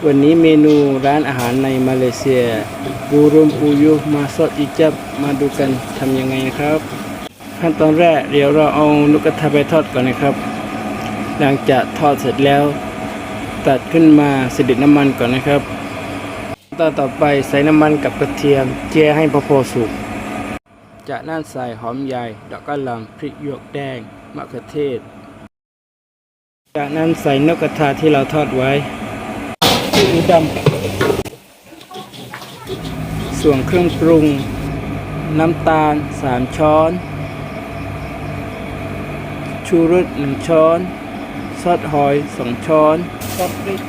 วันนี้เมนูร้านอาหารในมาเลเซียบูรุมปูยูมาซอสอิจับมาดูกันทำยังไงนะครับ ขั้นตอนแรกเดี๋ยวเราเอานกกระทาไปทอดก่อนนะครับ หลังจากทอดเสร็จแล้ว ตัดขึ้นมาเสด็จน้ำมันก่อนนะครับต่อไปใส่น้ำมันกับกระเทียมเจี่ยให้พอสุกจากนั้นใส่หอมใหญ่ดอกกะหล่ำพริกหยวกแดงมะเขือเทศจากนั้นใส่นกกระทาที่เราทอดไว้ซีอิ๊วดำส่วนเครื่องปรุงน้ำตาล3 ช้อนชูรส1 ช้อนซอสหอย2 ช้อนซอสพริก